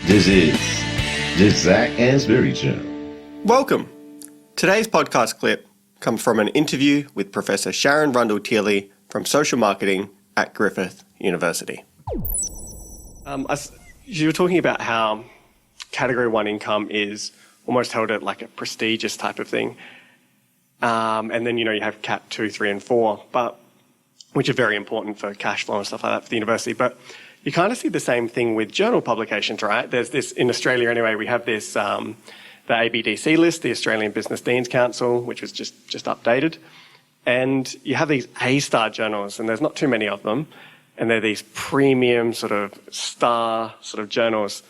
This is the Zac Anesbury Show. Welcome. Today's podcast clip comes from an interview with Professor Sharyn Rundle-Thiele from Social Marketing at Griffith University. You were talking about how Category 1 income is almost held at like a prestigious type of thing. And then, you have Cat 2, 3, and 4, which are very important for cash flow and stuff like that for the university. But you kind of see the same thing with journal publications, right? There's this, in Australia anyway, we have this, the ABDC list, the Australian Business Deans Council, which was just updated. And you have these A-star journals, and there's not too many of them. And they're these premium sort of star sort of journals.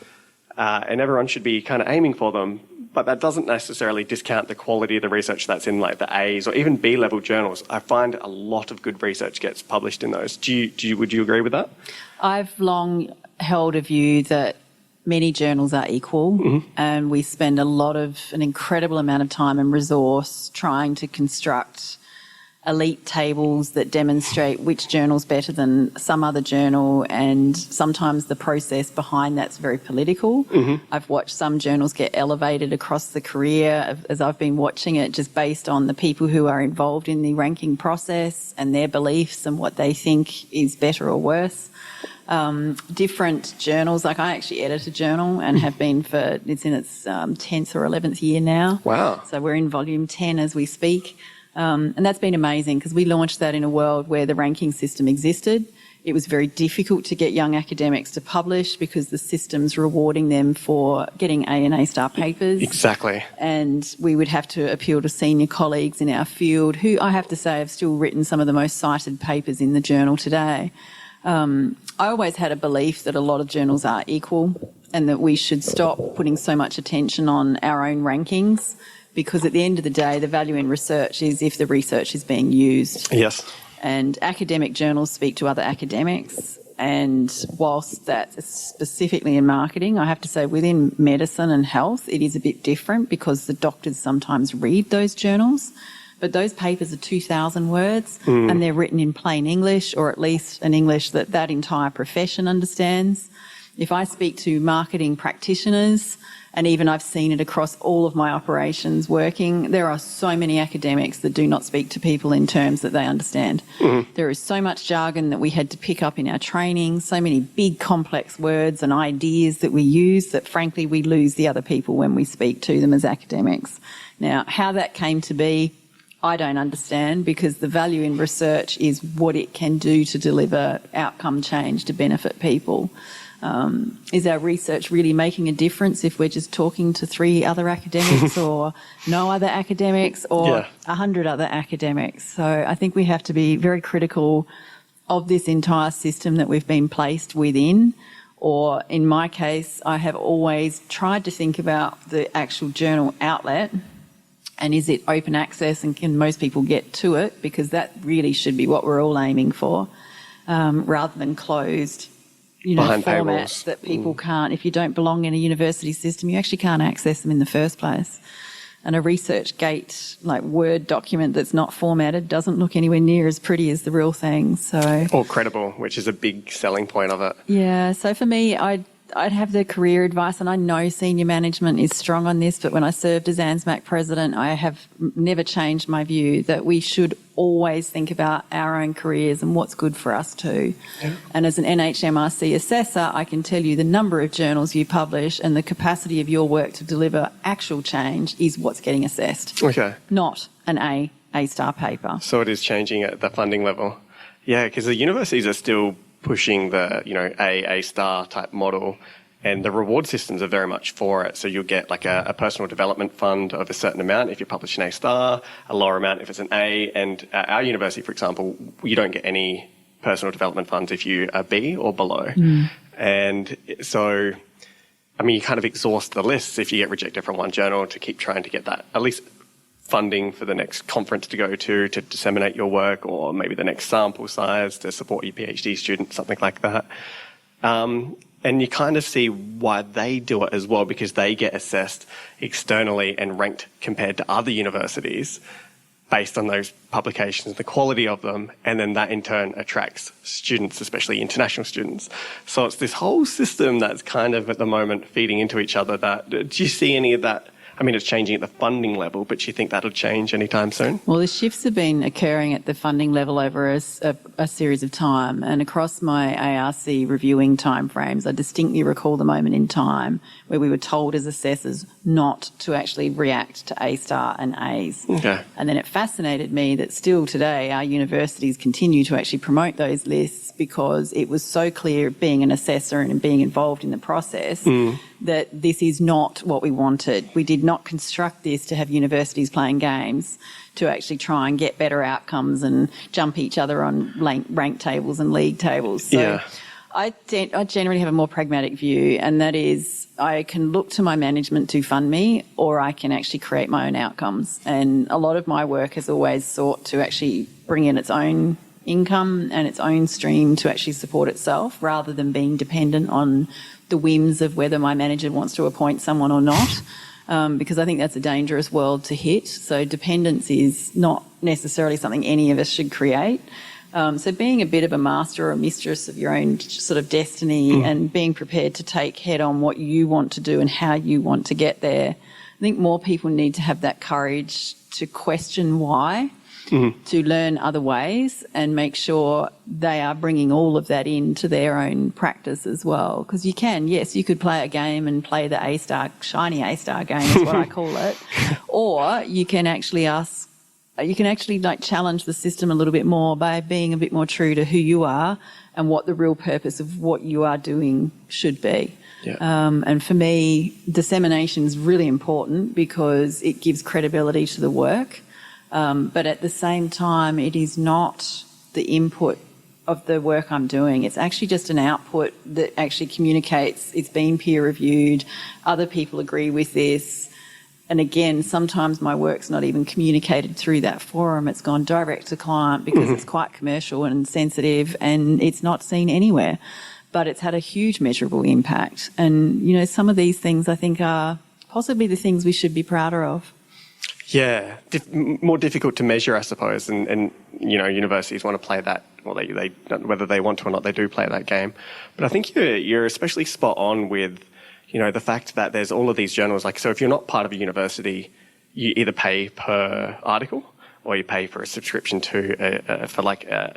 And everyone should be kind of aiming for them. But that doesn't necessarily discount the quality of the research that's in like the A's or even B-level journals. I find a lot of good research gets published in those. Would you agree with that? I've long held a view that many journals are equal, and we spend an incredible amount of time and resource trying to construct elite tables that demonstrate which journal's better than some other journal, and sometimes the process behind that's very political. I've watched some journals get elevated across the career as I've been watching it, just based on the people who are involved in the ranking process and their beliefs and what they think is better or worse. Different journals, like I actually edit a journal and have been it's in its 10th or 11th year now. Wow. So we're in volume 10 as we speak. And that's been amazing because we launched that in a world where the ranking system existed. It was very difficult to get young academics to publish because the system's rewarding them for getting A and A-star papers. Exactly. And we would have to appeal to senior colleagues in our field who, I have to say, have still written some of the most cited papers in the journal today. I always had a belief that a lot of journals are equal and that we should stop putting so much attention on our own rankings, because at the end of the day, the value in research is if the research is being used. Yes. And academic journals speak to other academics. And whilst that's specifically in marketing, I have to say within medicine and health, it is a bit different because the doctors sometimes read those journals. But those papers are 2,000 words and they're written in plain English, or at least an English that entire profession understands. If I speak to marketing practitioners, and even I've seen it across all of my operations working, there are so many academics that do not speak to people in terms that they understand. There is so much jargon that we had to pick up in our training, so many big complex words and ideas that we use that frankly we lose the other people when we speak to them as academics. Now, how that came to be, I don't understand, because the value in research is what it can do to deliver outcome change to benefit people. Is our research really making a difference if we're just talking to 3 other academics or no other academics or 100 other academics? So I think we have to be very critical of this entire system that we've been placed within. Or in my case, I have always tried to think about the actual journal outlet, and is it open access and can most people get to it, because that really should be what we're all aiming for, rather than closed behind formats paywalls. That people can't. If you don't belong in a university system, you actually can't access them in the first place. And a ResearchGate like Word document that's not formatted doesn't look anywhere near as pretty as the real thing. So, or credible, which is a big selling point of it. Yeah. So for me, I'd have the career advice, and I know senior management is strong on this, but when I served as ANZMAC president, I have never changed my view that we should always think about our own careers and what's good for us too. Yeah. And as an NHMRC assessor, I can tell you the number of journals you publish and the capacity of your work to deliver actual change is what's getting assessed. Okay. Not an A-star paper. So it is changing at the funding level. Yeah, because the universities are still pushing the, A-star type model, and the reward systems are very much for it. So you'll get like a personal development fund of a certain amount if you publish an A-star, a lower amount if it's an A, and at our university, for example, you don't get any personal development funds if you are B or below. And so, you kind of exhaust the lists if you get rejected from one journal to keep trying to get that at least funding for the next conference to go to disseminate your work, or maybe the next sample size to support your PhD student, something like that. And you kind of see why they do it as well, because they get assessed externally and ranked compared to other universities. based on those publications, the quality of them, and then that in turn attracts students, especially international students. So it's this whole system that's kind of at the moment feeding into each other. Do you see any of that? I mean, it's changing at the funding level, but do you think that'll change anytime soon? Well, the shifts have been occurring at the funding level over a series of time, and across my ARC reviewing timeframes, I distinctly recall the moment in time where we were told as assessors not to actually react to A-star and A's. Okay. And then it fascinated me that still today our universities continue to actually promote those lists because it was so clear, being an assessor and being involved in the process, that this is not what we wanted. We did not construct this to have universities playing games to actually try and get better outcomes and jump each other on rank tables and league tables. So Yeah. I generally have a more pragmatic view, and that is I can look to my management to fund me, or I can actually create my own outcomes. And a lot of my work has always sought to actually bring in its own income and its own stream to actually support itself, rather than being dependent on the whims of whether my manager wants to appoint someone or not, because I think that's a dangerous world to hit. So dependence is not necessarily something any of us should create. So being a bit of a master or a mistress of your own sort of destiny and being prepared to take head on what you want to do and how you want to get there, I think more people need to have that courage to question why, to learn other ways and make sure they are bringing all of that into their own practice as well. Because you could play a game and play the A-star, shiny A-star game is what I call it, or you can actually challenge the system a little bit more by being a bit more true to who you are and what the real purpose of what you are doing should be. Yeah. And for me, dissemination is really important because it gives credibility to the work. But at the same time, it is not the input of the work I'm doing. It's actually just an output that actually communicates it's been peer reviewed, other people agree with this. And again, sometimes my work's not even communicated through that forum. It's gone direct to client because it's quite commercial and sensitive and it's not seen anywhere. But it's had a huge measurable impact. And, some of these things I think are possibly the things we should be prouder of. Yeah, more difficult to measure, I suppose. And universities want to play that, or they whether they want to or not, they do play that game. But I think you're especially spot on with the fact that there's all of these journals. So if you're not part of a university, you either pay per article or you pay for a subscription to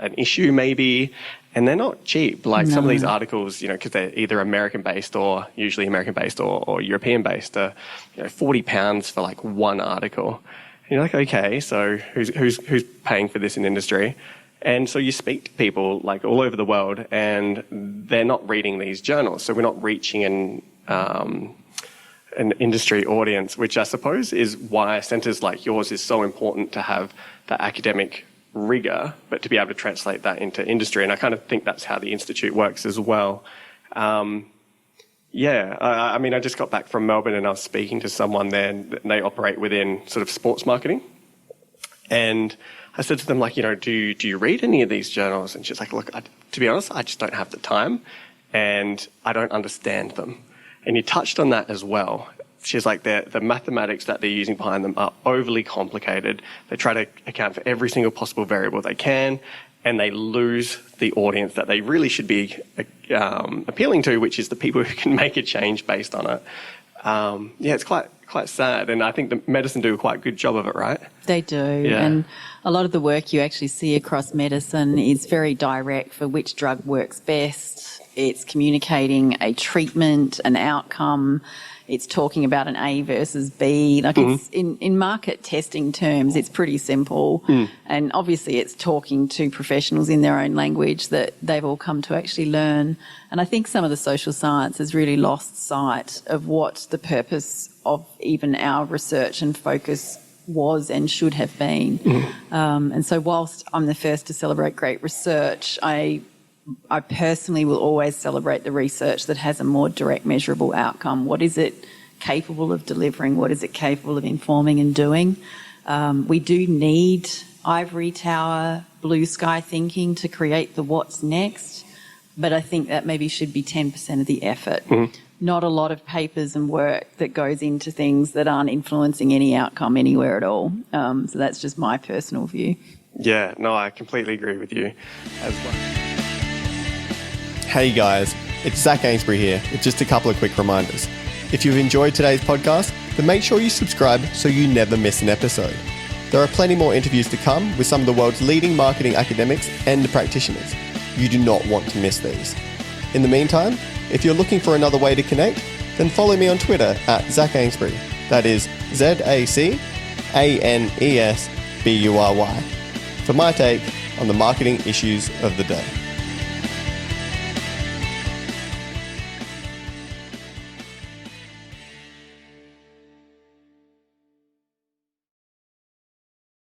an issue maybe, and they're not cheap. Some of these articles, because they're either American-based or usually American-based or European-based, are £40 for one article. And you're like, okay, so who's paying for this in industry? And so you speak to people all over the world, and they're not reading these journals. So we're not reaching an industry audience, which I suppose is why centres like yours is so important to have the academic rigor, but to be able to translate that into industry. And I kind of think that's how the Institute works as well. I just got back from Melbourne and I was speaking to someone there, and they operate within sort of sports marketing. And I said to them, do you read any of these journals? And she's like, look, to be honest, I just don't have the time and I don't understand them. And you touched on that as well. She's like, the mathematics that they're using behind them are overly complicated. They try to account for every single possible variable they can, and they lose the audience that they really should be appealing to, which is the people who can make a change based on it. It's quite sad, and I think the medicine do a quite good job of it, right? They do, yeah. And a lot of the work you actually see across medicine is very direct for which drug works best. It's communicating a treatment, an outcome. It's talking about an A versus B. It's in market testing terms, it's pretty simple. And obviously it's talking to professionals in their own language that they've all come to actually learn. And I think some of the social science has really lost sight of what the purpose of even our research and focus was and should have been. And so whilst I'm the first to celebrate great research, I personally will always celebrate the research that has a more direct measurable outcome. What is it capable of delivering? What is it capable of informing and doing? We do need ivory tower, blue sky thinking to create the what's next, but I think that maybe should be 10% of the effort. not a lot of papers and work that goes into things that aren't influencing any outcome anywhere at all. So that's just my personal view. Yeah, no, I completely agree with you as well. Hey guys, it's Zac Anesbury here with just a couple of quick reminders. If you've enjoyed today's podcast, then make sure you subscribe so you never miss an episode. There are plenty more interviews to come with some of the world's leading marketing academics and practitioners. You do not want to miss these. In the meantime, if you're looking for another way to connect, then follow me on Twitter at Zac Anesbury. That is ZACANESBURY for my take on the marketing issues of the day.